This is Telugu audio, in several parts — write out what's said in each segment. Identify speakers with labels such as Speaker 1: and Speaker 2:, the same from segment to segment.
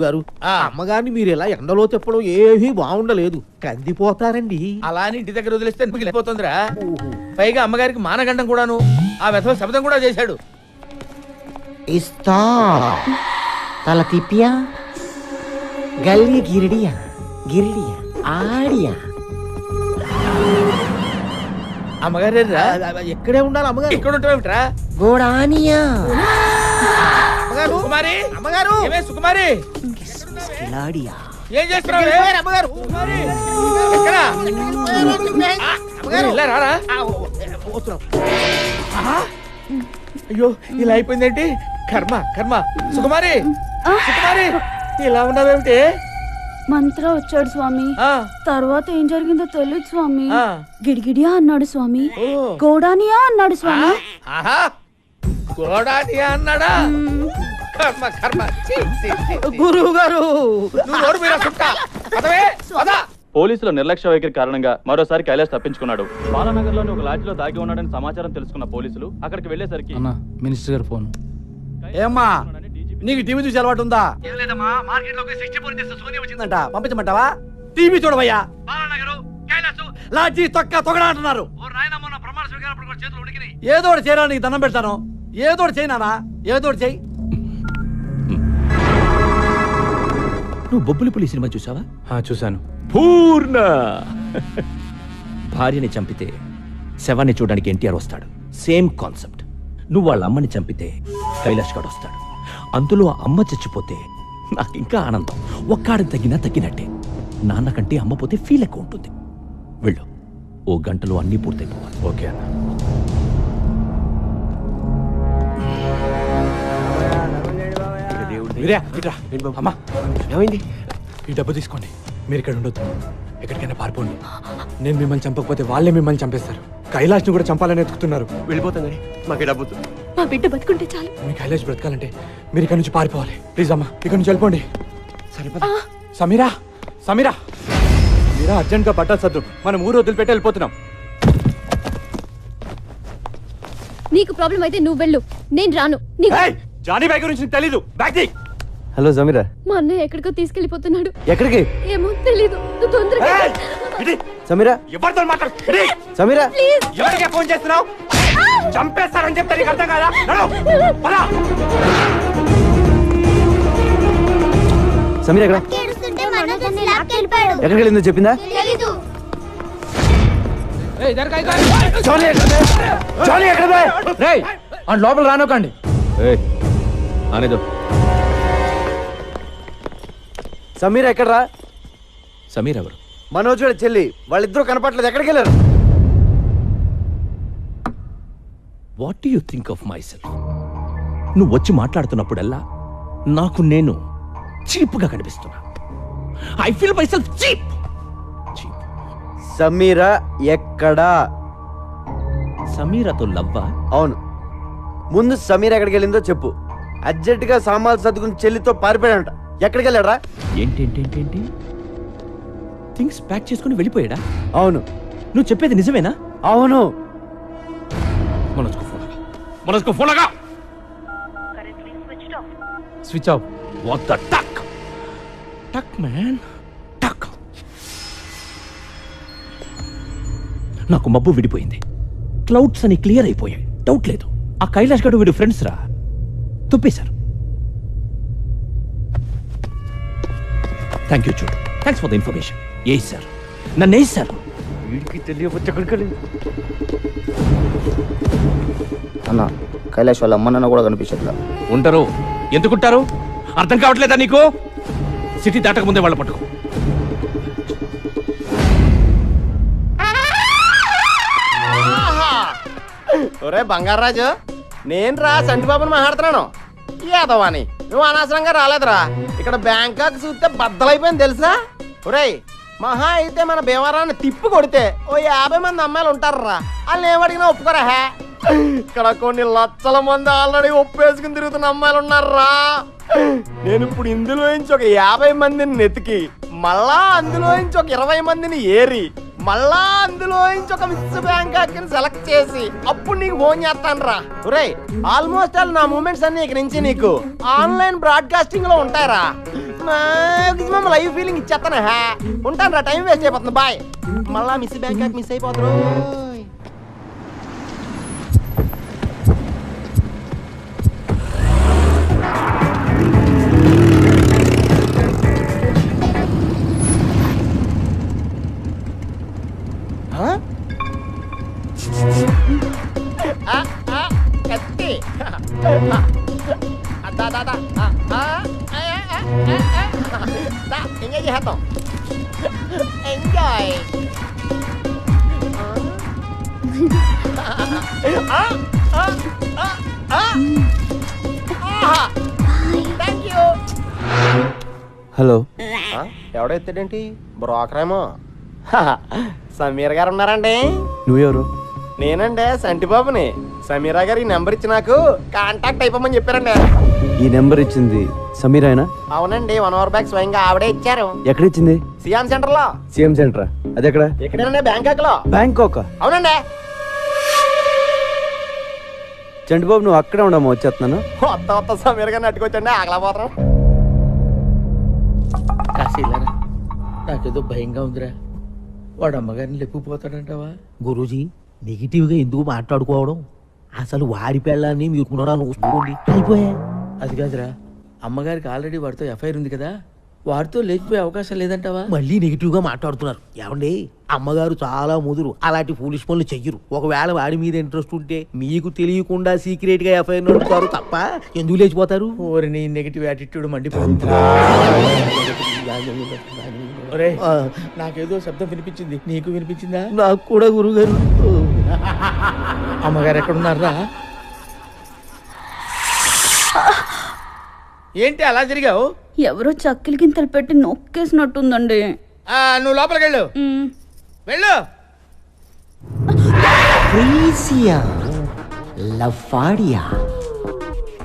Speaker 1: గారు అమ్మగారిని మీరు ఇలా ఎండలో చెప్పడం ఏమీ బాగుండలేదు, కందిపోతారండి.
Speaker 2: అలా అని ఇంటి దగ్గర వదిలేస్తే మిగిలిపోతుందిరా. పైగా అమ్మగారికి మానగండం కూడాను, ఆ వెధవ శబ్దం కూడా చేశాడు.
Speaker 3: ఇస్తా తల తిప్పియా గల్లి గిరిడియా గిరిడియా ఆడియా.
Speaker 2: అమ్మగారు
Speaker 1: ఎక్కడే ఉండాలి అమ్మగారు?
Speaker 2: ఇక్కడ ఉంటావేమిట్రా?
Speaker 3: గోడానియా
Speaker 1: అమ్మగారు,
Speaker 2: సుకుమారి,
Speaker 1: అమ్మగారు,
Speaker 2: ఏమే సుకుమారి,
Speaker 3: కిలాడియా.
Speaker 2: ఏం చేస్తున్నావు?
Speaker 1: అమ్మగారు,
Speaker 2: ఎక్కడ?
Speaker 1: అమ్మగారు,
Speaker 2: ఇలా రారా.
Speaker 1: వస్తున్నాం.
Speaker 2: అయ్యో ఇలా అయిపోయిందేంటి? కర్మ కర్మ. సుకుమారి, సుకుమారి, ఇలా ఉన్నావేమిటి?
Speaker 4: మంత్ర వచ్చాడు స్వామి.
Speaker 2: ఆ,
Speaker 4: తర్వాత ఏం జరిగిందో తెలియదు స్వామి.
Speaker 2: ఆ.
Speaker 4: గిడిగిడియా అన్నాడు స్వామి,
Speaker 2: ఓ.
Speaker 4: గోడానియా అన్నాడు స్వామి.
Speaker 2: ఆహా, గోడానియా అన్నాడా? కర్మ కర్మ. ఛీ, ఛీ, ఛీ, ఛీ.
Speaker 1: గురువు గారు,
Speaker 2: నువ్వు నోరు మీరా సుట్టా. పదవే, పద.
Speaker 5: పోలీసుల నిర్లక్ష్య వైఖరి కారణంగా మరోసారి కైలాష్ తప్పించుకున్నాడు. బాలానగర్లోని ఒక లాడ్జిలో దాగి ఉన్నాడని సమాచారం తెలుసుకున్న పోలీసులు అక్కడికి వెళ్లేసరికి
Speaker 6: మినిస్టర్ గారు ఫోన్.
Speaker 7: ఏమ్మా నీకు టీవీ చూసి అలవాటు ఉందా? వచ్చిందంట, పంపించమంటావా? టీవీ చూడవయ్యా. లాడ్జి తొక్క తొగడా అంటున్నారు. ఏదో ఒకటి చేయరా, నీకు దండం పెడతాను. ఏదో ఒకటి చేయనా, ఏదో ఒకటి చేయి.
Speaker 6: నువ్వు బొబ్బులి పులి సినిమా చూసావా?
Speaker 5: చూశాను.
Speaker 6: పూర్ణ భార్యని చంపితే శవాన్ని చూడడానికి ఎన్టీఆర్ వస్తాడు. Same concept. నువ్వు వాళ్ళ అమ్మని చంపితే కైలాష్ గాడు వస్తాడు. అందులో అమ్మ చచ్చిపోతే నాకు ఇంకా ఆనందం. ఒక్కాడిని తగ్గినా తగ్గినట్టే. నాన్న కంటే అమ్మ పోతే ఫీల్ ఎక్కువ ఉంటుంది. వెళ్ళు, ఓ గంటలో అన్నీ పూర్తయిపోవాలి.
Speaker 5: ఓకే అన్న.
Speaker 7: అమ్మా ఏమైంది?
Speaker 8: ఈ డబ్బు తీసుకోండి, మీరు ఇక్కడ ఉండొద్దు, ఎక్కడికైనా పారిపోండి. నేను మిమ్మల్ని చంపకపోతే వాళ్ళే మిమ్మల్ని చంపేస్తారు. కైలాష్ని కూడా చంపాలని ఎత్తుకుతున్నారు.
Speaker 7: వెళ్ళిపోతాం కానీ మాకు డబ్బు.
Speaker 4: మా బిడ్డ బతుకుంటే చాలు.
Speaker 8: మీ కైలాష్ బ్రతకాలంటే మీరు ఇక్కడ నుంచి పారిపోవాలి. ప్లీజ్ అమ్మా, ఇక్కడ నుంచి వెళ్ళిపోండి. సమీరా, సమీరా, మీరా అర్జెంట్ గా పట్టాలి సద్దు. మనం ఊరు వదిలిపెట్టి వెళ్ళిపోతున్నాం.
Speaker 4: నీకు ప్రాబ్లం అయితే నువ్వు వెళ్ళు, నేను రాను.
Speaker 8: జానీ బాయ్ గురించి నీకు తెలీదు. బ్యాగ్ తీ.
Speaker 7: హలో సమీరా,
Speaker 4: మా అన్నయ్య ఎక్కడికో తీసుకెళ్లిపోతున్నాడు.
Speaker 7: ఎక్కడికి?
Speaker 4: ఏమో తెలీదు, నువ్వు తొందరగా
Speaker 7: సమీరా,
Speaker 8: ఎవరితో మాట్లాడు?
Speaker 7: సమీరా,
Speaker 8: ఎవరికే ఫోన్ చేస్తున్నావు? చంపేస్తారని చెప్తే నీకు అర్థం కాదా?
Speaker 7: సమీరా ఎక్కడ? ఎక్కడికి వెళ్ళిందో చెప్పిందా?
Speaker 8: లోపల రానోకండి.
Speaker 6: అనేదో
Speaker 7: సమీరా ఎక్కడరా?
Speaker 6: సమీర్ ఎవరు?
Speaker 7: మనోజ్ గారి చెల్లి. వాళ్ళిద్దరూ కనపట్లేదు, ఎక్కడికి వెళ్ళారు?
Speaker 6: What do you think of my self? నువ్వు వచ్చి మాట్లాడుతున్నప్పుడల్లా నాకు నేను చీప్గా కనిపిస్తున్నా. I feel my self cheap.
Speaker 7: Sameera ఎక్కడా?
Speaker 6: సమీరాతో లవ్వా?
Speaker 7: అవును. ముందు సమీరా ఎక్కడికి వెళ్ళిందో చెప్పు. అర్జెంటుగా సామాన్లు సర్దుకుని చెల్లితో పారిపోయాడంట. ఎక్కడికి వెళ్ళాడా?
Speaker 6: ఏంటి థింగ్స్ ప్యాక్ చేసుకుని వెళ్ళిపోయాడా?
Speaker 7: అవును.
Speaker 6: నువ్వు చెప్పేది నిజమేనా?
Speaker 7: అవును.
Speaker 6: మనస్కు ఫోన్ లగా.
Speaker 8: Switch off.
Speaker 6: వాట్ ద టక్ టక్ మ్యాన్ టక్. నాకు మబ్బు విడిపోయింది. క్లౌడ్స్ అని క్లియర్ అయిపోయాయి. డౌట్ లేదు, ఆ కైలాష్ గడు వీడు ఫ్రెండ్స్ రా. తుప్పేశారు. థ్యాంక్ యూ చూడు. Thanks for the information. A sir, నన్ను ఏ సార్
Speaker 7: వీడికి తెలియవచ్చు ఎక్కడికి వెళ్ళింది.
Speaker 3: అన్న కైలాష్ వాళ్ళ అమ్మ నాన్న కూడా కనిపించట్లా.
Speaker 6: ఉంటారు. ఎందుకుంటారు? అర్థం కావట్లేదా నీకు? సిటీ దాటక ముందే వాళ్ళ పట్టుకో.
Speaker 3: ఒరే బంగారాజు, నేను రా సంటిబాబుని మాట్లాడుతున్నాను. యాదవాని నువ్వు అనవసరంగా రాలేదురా. ఇక్కడ బ్యాంకాక్ చూస్తే బద్దలైపోయింది తెలుసా? ఒరేయ్, మహా అయితే మన భీమవరాన్ని తిప్పి కొడితే ఓ 50 మంది అమ్మాయిలు ఉంటారా. వాళ్ళు ఏమడిగినా ఒప్పుకోరా. ఇక్కడ కొన్ని లక్షల మంది ఆల్రెడీ ఒప్పేసుకుని తిరుగుతున్న అమ్మాయిలు ఉన్నారా. నేను ఇప్పుడు ఇందులో నుంచి ఒక 50 మందిని నెతికి, మళ్ళా అందులో నుంచి ఒక 20 మందిని ఏరి, మళ్ళా అందులో నుంచి ఒక మిస్ బ్యాంకాక్ సెలెక్ట్ చేసి అప్పుడు నీకు ఫోన్ చేస్తాను రా. ఒరేయ్, ఆల్మోస్ట్ ఆల్ నా మూమెంట్స్ అన్ని ఇక నుంచి నీకు ఆన్లైన్ బ్రాడ్కాస్టింగ్ లో ఉంటాయరా. మాక్సిమం లైవ్ ఫీలింగ్ ఇచ్చేస్తాను. ఉంటాను రా, టైం వేస్ట్ అయిపోతుంది. బాయ్. మళ్ళా మిస్ బ్యాంకాక్ మిస్ అయిపోతారు. కత్తి ఎంజాయ్ చేద్దాం. ఎంజాయ్. Thank you.
Speaker 7: హలో,
Speaker 3: ఎవడో ఎత్తాడేంటి? బ్రోకరేమో. సమీర్ గారు ఉన్నారండి?
Speaker 7: నువ్వెవరు?
Speaker 3: నేనండి సంటిబాబుని. సమీరా గారు ఈ నెంబర్ ఇచ్చి నాకు కాంటాక్ట్ అయిపోమని చెప్పారండి.
Speaker 7: ఈ నెంబర్ ఇచ్చింది సమీరాయనా?
Speaker 3: అవునండి, 1 అవర్ బ్యాక్ స్వయంగా ఆవిడే ఇచ్చారు.
Speaker 7: ఎక్కడ ఇచ్చింది?
Speaker 3: సియామ్ సెంటర్ లో.
Speaker 7: సీఎం సెంటరా? అది ఎక్కడ?
Speaker 3: ఎక్కడేనండి? బ్యాంకాక్ లో.
Speaker 7: బ్యాంకాక్?
Speaker 3: అవునండి.
Speaker 7: చంటిబాబు నువ్వు అక్కడే ఉండమ్మా, వచ్చేస్తున్నాను.
Speaker 3: కొత్త సమీర్ గారిని అట్టుకొచ్చండి, ఆగలేకపోతాం.
Speaker 2: కాశీలారా, నాకేదో భయంగా ఉందిరా. వాడు అమ్మగారిని లేపుకుపోతాడంటావా?
Speaker 1: గురూజీ నెగిటివ్ గా ఎందుకు మాట్లాడుకోవడం? అసలు వాడి పెళ్ళాన్ని మీరు పునరాలు చూసుకోండి అయిపోయా.
Speaker 2: అది కాదురా, అమ్మగారికి ఆల్రెడీ వాడితో ఎఫ్ఐఆర్ ఉంది కదా, వాడితో లేచిపోయే అవకాశం లేదంటావా?
Speaker 1: మళ్ళీ నెగిటివ్ గా మాట్లాడుతున్నారు. ఏమండి, అమ్మగారు చాలా ముదురు, అలాంటి ఫూలిష్ పనులు చెయ్యరు. ఒకవేళ వాడి మీద ఇంట్రెస్ట్ ఉంటే మీకు తెలియకుండా సీక్రెట్ గా ఎఫ్ఐఆర్ నడుపుతారు తప్ప ఎందుకు లేచిపోతారు?
Speaker 2: ఓరిని నెగిటివ్ యాటిట్యూడ్ మండిపోతుందిరా. ఒరేయ్, నాకేదో శబ్దం వినిపించింది, నీకు వినిపించిందా?
Speaker 1: నాకు కూడా గురుగారు.
Speaker 2: అమ్మగారు ఎక్కడున్నారా? ఏంటి అలా జరిగావు?
Speaker 9: ఎవరో చక్కెల గింతలు పెట్టి నొక్కేసినట్టుందండి.
Speaker 2: నువ్వు లోపలికి వెళ్ళు. వెళ్ళు.
Speaker 10: Frisia, Lafadia,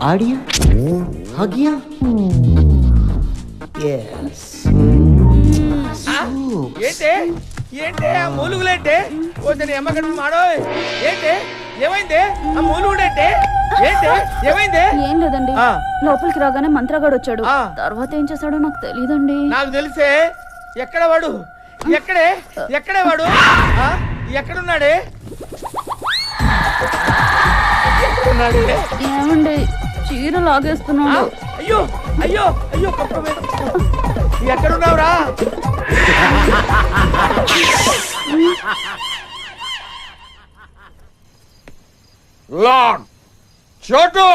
Speaker 10: Adia, Hagia. Yes.
Speaker 2: ఏంటి ఏంటి ఆ మూలుగులేంటి? ఓదని అమ్మగడ మాడో. ఏంటి ఏమైంది? ఆ మూలుగుడేంటి? ఏంటి ఏమైంది?
Speaker 9: ఏం లేదండి,
Speaker 2: ఆ.
Speaker 9: లోపలికి రాగానే మంత్రగాడు వచ్చాడు.
Speaker 2: ఆ.
Speaker 9: తర్వాత ఏం చేశాడో నాకు తెలియదండి.
Speaker 2: నాకు తెలిసే. ఎక్కడ వాడు? ఎక్కడే వాడు? ఎక్కడున్నాడే?
Speaker 9: ఏమండి, చీర లాగేస్తున్నాడు.
Speaker 2: అయ్యో అయ్యో అయ్యో, ఎక్కడున్నావురా?
Speaker 3: లార్డ్ చోటు,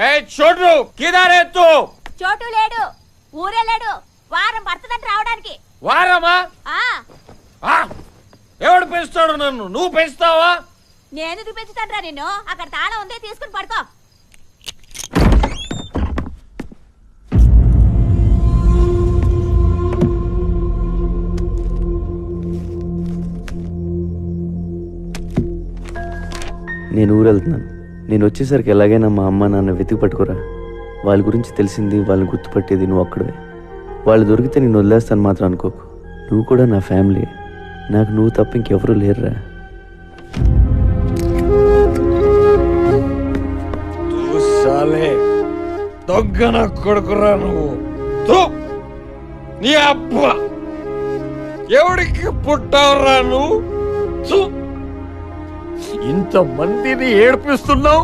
Speaker 3: ఏ చోటు, కిదారే తూ?
Speaker 4: చోటు లేడు, ఊరే లేడు. వారం పడుతుందంట రావడానికి.
Speaker 3: వారమా? ఎవడు పెంచుతాడు నన్ను? నువ్వు పెంచుతావా?
Speaker 4: నేను చూపించుతాను నిన్ను. అక్కడ తాళం ఉంది, తీసుకుని పడుకో.
Speaker 7: నేను ఊరు వెళ్తున్నాను. నేను వచ్చేసరికి ఎలాగైనా మా అమ్మ నాన్న వెతికి పట్టుకురా. వాళ్ళ గురించి తెలిసింది, వాళ్ళని గుర్తుపట్టేది నువ్వు ఒక్కడే. వాళ్ళు దొరికితే నేను వదిలేస్తాను మాత్రం అనుకోకు. నువ్వు కూడా నా ఫ్యామిలీ. నాకు నువ్వు తప్ప ఇంకెవరూ లేరురా.
Speaker 3: దొగ్గన కొడుకురా నువ్వు. నీ అబ్బా ఎవడికి పుట్టావురా నువ్వు? ఇంత మందిని ఏడిపిస్తున్నావు.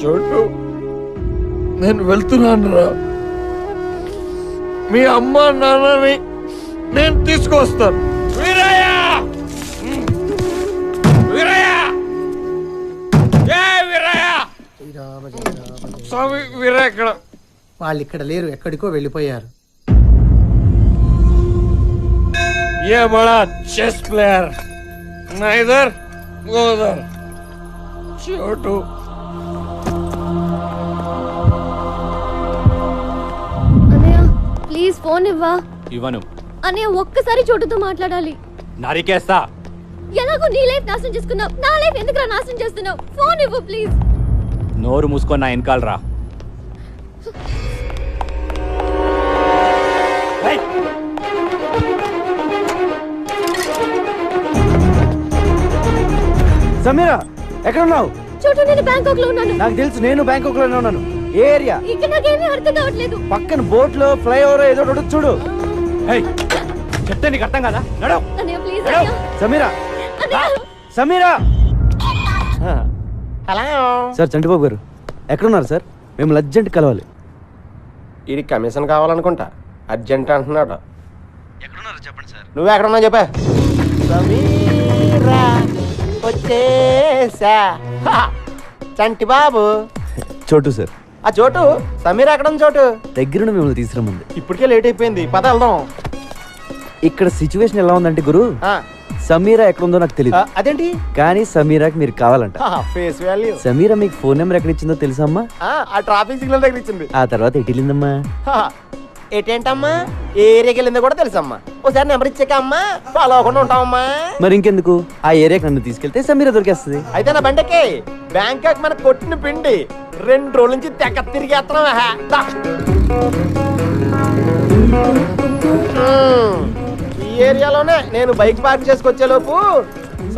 Speaker 3: చోటు, నేను వెళ్తున్నాను రా. మీ అమ్మ నాన్నని నేను తీసుకొస్తాను. వీరయ్య, వీరయ్య, వీరయ్య, స్వామి వీరయ్య ఇక్కడ.
Speaker 1: వాళ్ళు ఇక్కడ లేరు, ఎక్కడికో వెళ్ళిపోయారు.
Speaker 3: ये बड़ा चेस प्लेयर ना इधर वो उधर. छोटू
Speaker 4: అన్నయ్య ప్లీజ్ ఫోన్ ఇవ్వా.
Speaker 8: ఇవ్వను.
Speaker 4: అన్నయ్య ఒక్కసారి చోటుతో మాట్లాడాలి.
Speaker 8: నరికేస్తా.
Speaker 4: ఎలాగో నీ లైఫ్ నాశనం చేసుకున్నావు, నా లైఫ్ ఎందుకు నాశనం చేస్తున్నావు? ఫోన్ ఇవ్వు ప్లీజ్.
Speaker 8: నోరు మూసుకొని నా వెనకాల రా.
Speaker 7: సమీరా, ఎక్కడ ఉన్నావు?
Speaker 4: చోటు, నేను బ్యాంకాక్ లో ఉన్నాను.
Speaker 7: నాకు తెలుసు, నేను బ్యాంకాక్ లోనే ఉన్నాను. ఏ ఏరియా?
Speaker 4: ఇక్కడ నాకేమీ అర్థం కావట్లేదు.
Speaker 7: పక్కన బోట్ లో ఫ్లైఓవర్ ఏదో ఒకటి ఉంటుంది, చూడు.
Speaker 8: చెప్తే నీకు అర్థం కదా. నడు.
Speaker 4: అన్నయ్య ప్లీజ్ అన్నయ్య.
Speaker 7: సమీరా,
Speaker 4: అన్నయ్య.
Speaker 7: సమీరా.
Speaker 3: హలో
Speaker 7: సార్, చంటిబాబు గారు ఎక్కడున్నారు సార్? మేము అర్జెంట్ కలవాలి.
Speaker 3: ఇది కమిషన్ కావాలనుకుంటా, అర్జెంట్ అంటున్నాడు.
Speaker 7: ఎక్కడున్నారు చెప్పండి సార్.
Speaker 3: నువ్వు ఎక్కడున్నా చెప్పా. సమీరా వచ్చేసా. చంటి బాబు.
Speaker 7: చోటు సార్.
Speaker 3: ఆ చోటు సమీర ఎక్కడ ఉంది? చోటు
Speaker 7: దగ్గరుండి మిమ్మల్ని తీసుకురమ్మంది.
Speaker 3: ఇప్పటికే లేట్ అయిపోయింది, పద వెళ్దాం.
Speaker 7: ఇక్కడ సిచ్యువేషన్ ఎలా ఉందంటే గురు, సమీరా ఎక్కడ ఉందో నాకు తెలియదు.
Speaker 3: అదేంటి?
Speaker 7: కానీ సమీరాకి మీరు కావాలంట.
Speaker 3: Face value.
Speaker 7: సమీరా మీకు ఫోన్ నెంబర్ ఎక్కడ ఇచ్చిందో తెలుసమ్మా?
Speaker 3: ఆ ట్రాఫిక్ సిగ్నల్ దగ్గర ఇచ్చింది.
Speaker 7: ఆ తర్వాత ఎటు వెళ్ళిందమ్మా?
Speaker 3: ఏంటమ్మా, ఏ ఏరియాకి వెళ్ళిందో కూడా తెలుసమ్మా. ఒకసారి నెంబర్ ఇచ్చాక అమ్మా ఫాలో అవ్వకుండా ఉంటామమ్మా.
Speaker 7: మరి ఇంకెందుకు, ఆ ఏరియాకి నన్ను తీసుకెళ్తే సమీరా దొరికేస్తుంది.
Speaker 3: అయితే నా బండకి బ్యాంకాక్ మన కొట్టిన పిండి 2 రోజుల నుంచి తెగ తిరిగేస్తున్నావా? ఈ ఏరియాలోనే నేను బైక్ పార్క్ చేసుకొచ్చే లోపు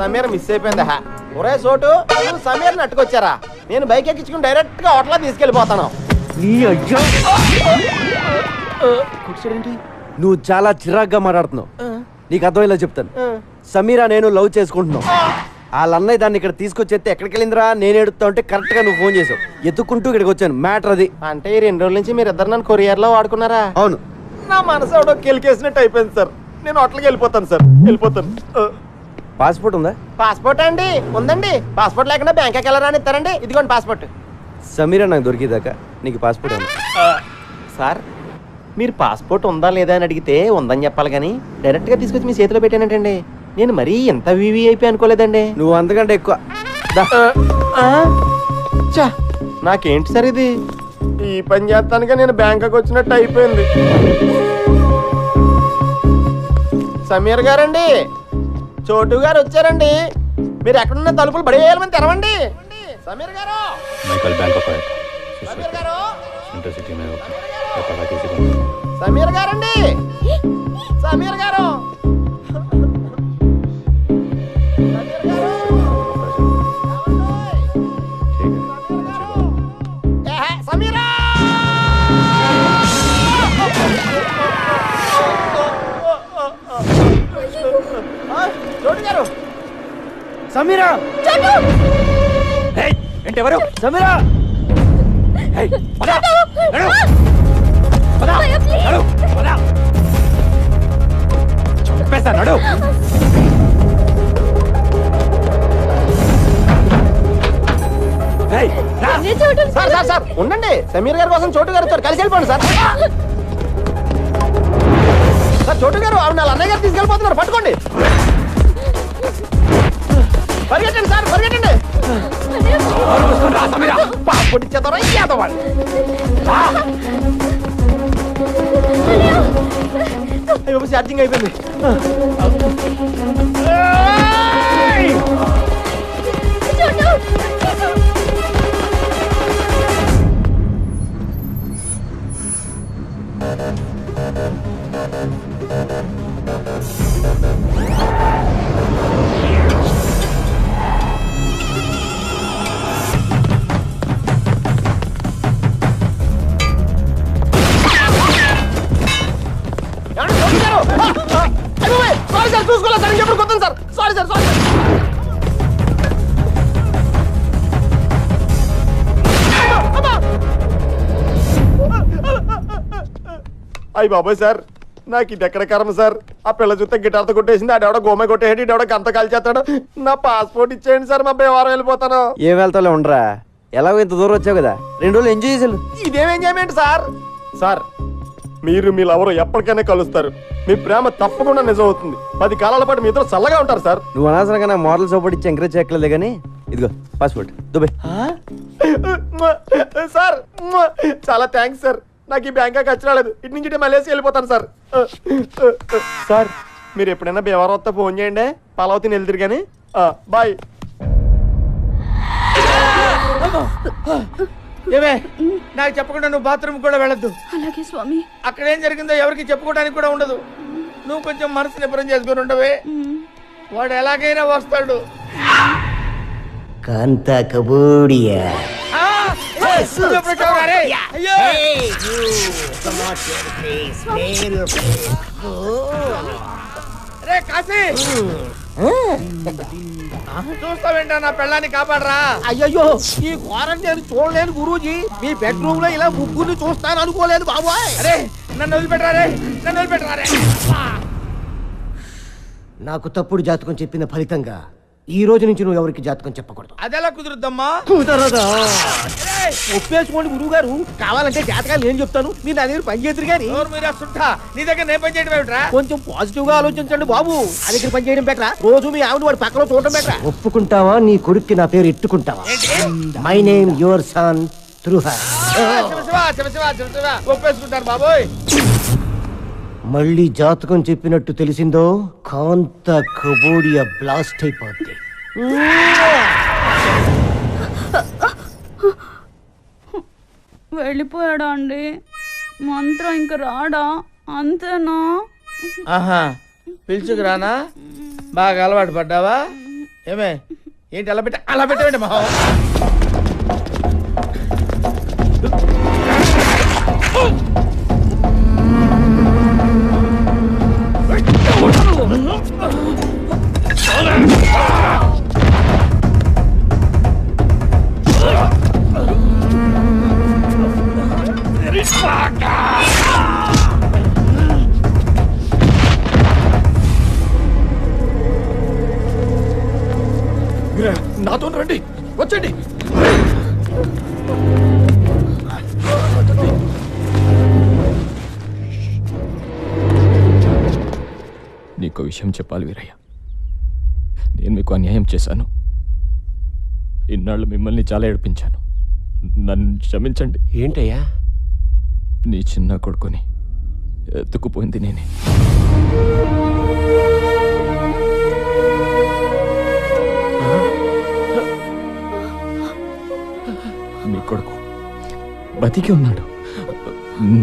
Speaker 3: సమీర మిస్ అయిపోయింది. ఒరే చోటు, నువ్వు సమీరని అట్టుకొచ్చారా? నేను బైక్ ఎక్కించుకుని డైరెక్ట్ గా హోటల్ తీసుకెళ్ళిపోతాను.
Speaker 7: నువ్వు చాలా చిరాగ్గా మాట్లాడుతున్నావు. నీకు అర్థమయ్యేలా చెప్తాను. సమీరా నేను లవ్ చేసుకుంటున్నావు. వాళ్ళ అన్నయ్య దాన్ని ఇక్కడ తీసుకొచ్చేస్తే ఎక్కడికి వెళ్ళిందిరా నేను ఎడుతా ఉంటే కరెక్ట్ గా నువ్వు ఫోన్ చేసావు. ఎత్తుకుంటూ ఇక్కడికి వచ్చాను. మ్యాటర్ అది.
Speaker 3: అంటే ఈ 2 రోజుల నుంచి మీరు ఇద్దరు నన్ను కొరియర్ లో వాడుకున్నారా?
Speaker 7: అవును.
Speaker 3: నా మనసు ఎవడో కెలికేసినట్టు అయిపోయింది సార్. నేను హోటల్కి వెళ్ళిపోతాను సార్, వెళ్ళిపోతాను.
Speaker 7: పాస్పోర్ట్ ఉందా?
Speaker 3: పాస్పోర్ట్ అండి ఉందండి. పాస్పోర్ట్ లేకుండా బ్యాంకాక్ వెళ్ళరా అని ఇస్తారండి. ఇదిగోండి పాస్పోర్ట్.
Speaker 7: సమీరా నాకు దొరికేదాకా నీకు పాస్పోర్ట్ ఉంది.
Speaker 3: సార్, మీరు పాస్పోర్ట్ ఉందా లేదా అని అడిగితే ఉందని చెప్పాలి కానీ డైరెక్ట్ గా తీసుకొచ్చి మీ చేతిలో పెట్టానంటండి. నేను మరీ ఎంత వివిఐపి అనుకోలేదండి.
Speaker 7: నువ్వు అంతకంటే ఎక్కువ.
Speaker 3: నాకేంటి సార్ ఇది? ఈ పని చేస్తానుగా నేను బ్యాంకాక్ వచ్చినట్టు అయిపోయింది. సమీర్ గారండి, చోటు గారు వచ్చారండి. మీరు ఎక్కడున్న తలుపులు బడేయాలని తెరవండి. సమీర్ గారు, సమీర్ గారు, సమీర్ గారండి, సమీర్ గారు, సమీరా, చోటు గారు,
Speaker 7: సమీరా.
Speaker 8: ఏంటి ఎవరు?
Speaker 7: సమీరా.
Speaker 8: చంపేస్తాడు.
Speaker 3: సార్ సార్ సార్ ఉండండి. సమీర్ గారి కోసం చోటు గారు వచ్చారు, కలిసి వెళ్ళిపోండి సార్. సార్ చోటు గారు ఆవిడ వాళ్ళ అన్నయ్య గారు తీసుకెళ్ళిపోతున్నారు, పట్టుకోండి. పరిగెట్టండి సార్, పరిగెట్టండి. పాస్పోర్ట్ ఇచ్చేద్దారా ఇచ్చేద్దాం. అయ్యో ఛార్జింగ్ అయిపోయింది. సారీ సార్, చూసుకోలేదు సార్, ఇంకెప్పుడు కొత్త సార్. Sorry sir, sorry. అయ్యి బాబోయ్ సార్, నాకు ఇది ఎక్కడ కర్మ సార్. ఆ పిల్ల చూస్తే గిటార్తో కొట్టేసింది, ఆడెవడో గోమే కొట్టేయండి, ఇడెవడో గంత కాల్ చేస్తాడు. నా పాస్పోర్ట్ ఇచ్చేయండి సార్, మా బేవారం వెళ్ళిపోతాను.
Speaker 7: ఏం వెళ్తాలో ఉండరా, ఎలాగో ఇంత దూరం వచ్చావు కదా, 2 రోజులు ఎంజాయ్ చేసాను.
Speaker 3: ఇదేం ఎంజాయ్మెంట్ సార్? సార్, మీరు మీ లవరు ఎప్పటికైనా కలుస్తారు. మీ ప్రేమ తప్పకుండా నిజం అవుతుంది. 10 కాలాల పాటు మీ ఇద్దరు చల్లగా ఉంటారు సార్.
Speaker 7: నువ్వు అనవసరంగా నా మోడల్ సపోర్ట్ ఇచ్చి ఎంకరేజ్ చేయట్లేదు కానీ ఇదిగో పాస్పోర్ట్ దుబాయ్.
Speaker 3: సార్ చాలా థ్యాంక్స్ సార్. నాకు ఈ బ్యాంకాక్ వచ్చి రాలేదు, ఇటు నుంచి మలేసి వెళ్ళిపోతాను సార్. సార్ మీరు ఎప్పుడైనా బేవారం వస్తే ఫోన్ చేయండి, పలావతిని వెళ్తారు కానీ. బాయ్.
Speaker 2: ఏమే, నాకు చెప్పకుండా నువ్వు బాత్రూమ్ కూడా వెళ్ళొద్దు.
Speaker 9: అలాగే స్వామి.
Speaker 2: అక్కడ ఏం జరిగిందో ఎవరికి చెప్పుకోవడానికి కూడా ఉండదు. నువ్వు కొంచెం మనసు నిబ్బరం చేసుకుని ఉండవే, వాడు ఎలాగైనా వస్తాడు.
Speaker 10: కాంతా కబూడియా.
Speaker 2: నువ్వు ఎప్పుడు వచ్చావురా రే? అయ్యో రే కాశీ చూస్తావేంటా నా పెళ్ళాన్ని కాపాడరా.
Speaker 1: అయ్యయ్యో ఈ ఘోరం నేను చూడలేను గురూజీ. మీ బెడ్రూమ్ లో ఇలా ముగ్గురిని చూస్తాను అనుకోలేదు బాబోయ్.
Speaker 2: అరే నన్ను వదిలిపెట్టరా రే, నన్ను వదిలిపెట్టరా రే.
Speaker 10: నాకు తప్పుడు జాతకం చెప్పిన ఫలితంగా ఈ రోజు నుంచి నువ్వు ఎవరికి జాతకం చెప్పకూడదు.
Speaker 2: అదెలా కుదురుద్దమ్మా?
Speaker 10: కుదరదా?
Speaker 1: ఒప్పేసుకోండి గురువు గారు. కావాలంటే జాతకాలు నేను చెప్తాను, మీరు నా దగ్గర పని చేతురు గాని.
Speaker 2: ఎవరు మీరు సుంఠా? నీ దగ్గర నేను పని చేయడం ఏమిట్రా?
Speaker 1: కొంచెం పాజిటివ్ గా ఆలోచించండి బాబు. నా దగ్గర పని చేయడం బెటరా, రోజు మీ ఆవిడ వాడి పక్కన చూడడం బెటరా.
Speaker 10: ఒప్పుకుంటావా నీ కొడుక్కి నా పేరు ఎట్టుకుంటావా? మై నేమ్ యువర్ సన్ త్రూహర్.
Speaker 2: శివ ఒప్పేసుకుంటారు బాబోయ్.
Speaker 10: మళ్ళీ జాతకం చెప్పినట్టు తెలిసిందో కాంత కబోడియా బ్లాస్ట్ అయిపోద్ది.
Speaker 9: వెళ్ళిపోయాడా అండి? మంత్రం ఇంక రాడా? అంతేనా?
Speaker 2: ఆహా పిలుచుకురానా? బాగా అలవాటు పడ్డావా? ఏమే ఏంటి అలా పెట్టండి మహా.
Speaker 8: నాతో రండి, వచ్చండి. నీకు విషయం చెప్పాలి వీరయ్య. నేను మీకు అన్యాయం చేశాను. ఇన్నాళ్ళు మిమ్మల్ని చాలా ఏడిపించాను. నన్ను క్షమించండి.
Speaker 10: ఏంటయ్యా?
Speaker 8: నీ చిన్న కొడుకుని ఎత్తుకుపోయింది నేనే. మీ కొడుకు బతికి ఉన్నాడు,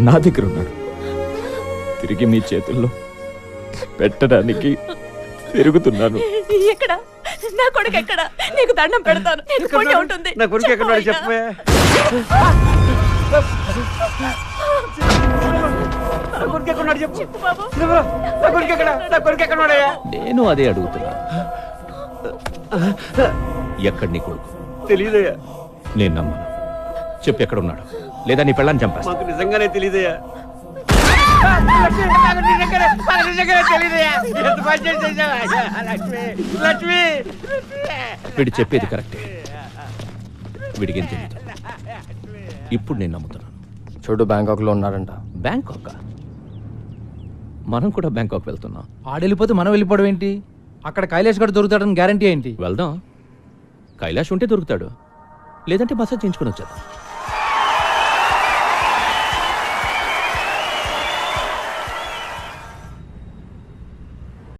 Speaker 8: నా దగ్గర ఉన్నాడు. తిరిగి మీ చేతుల్లో పెట్టడానికి తిరుగుతున్నాను.
Speaker 9: ఎక్కడ నా కొడుకు? ఎక్కడ? నీకు దండం పెడతాను. ఉంటుంది.
Speaker 10: నా కొడుకు ఎక్కడ చెప్పే?
Speaker 6: నేను అదే అడుగుతున్నా. ఎక్కడ నీ కొడుకు?
Speaker 7: తెలీదయ్యా.
Speaker 6: నేను నమ్మను. చెప్పు ఎక్కడ ఉన్నాడు, లేదా నీ పెళ్ళాన్ని చంపేస్తా.
Speaker 7: మాకు నిజంగానే తెలీదయ్యా.
Speaker 6: వీడు చెప్పేది కరెక్టే. వీడికేం తెలియదు. ఇప్పుడు నేను నమ్ముతున్నాను.
Speaker 3: చూడు బ్యాంకాక్ లో ఉన్నాడంట.
Speaker 6: బ్యాంకాక్? మనం కూడా బ్యాంకాక్ వెళ్తున్నాం.
Speaker 11: ఆడెళ్ళిపోతే మనం వెళ్ళిపోవడం ఏంటి? అక్కడ కైలాష్ గడు దొరుకుతాడని గ్యారంటీ ఏంటి?
Speaker 6: వెళ్దాం. కైలాష్ ఉంటే దొరుకుతాడు, లేదంటే మసాజ్ చేయించుకుని వచ్చేద్దాం.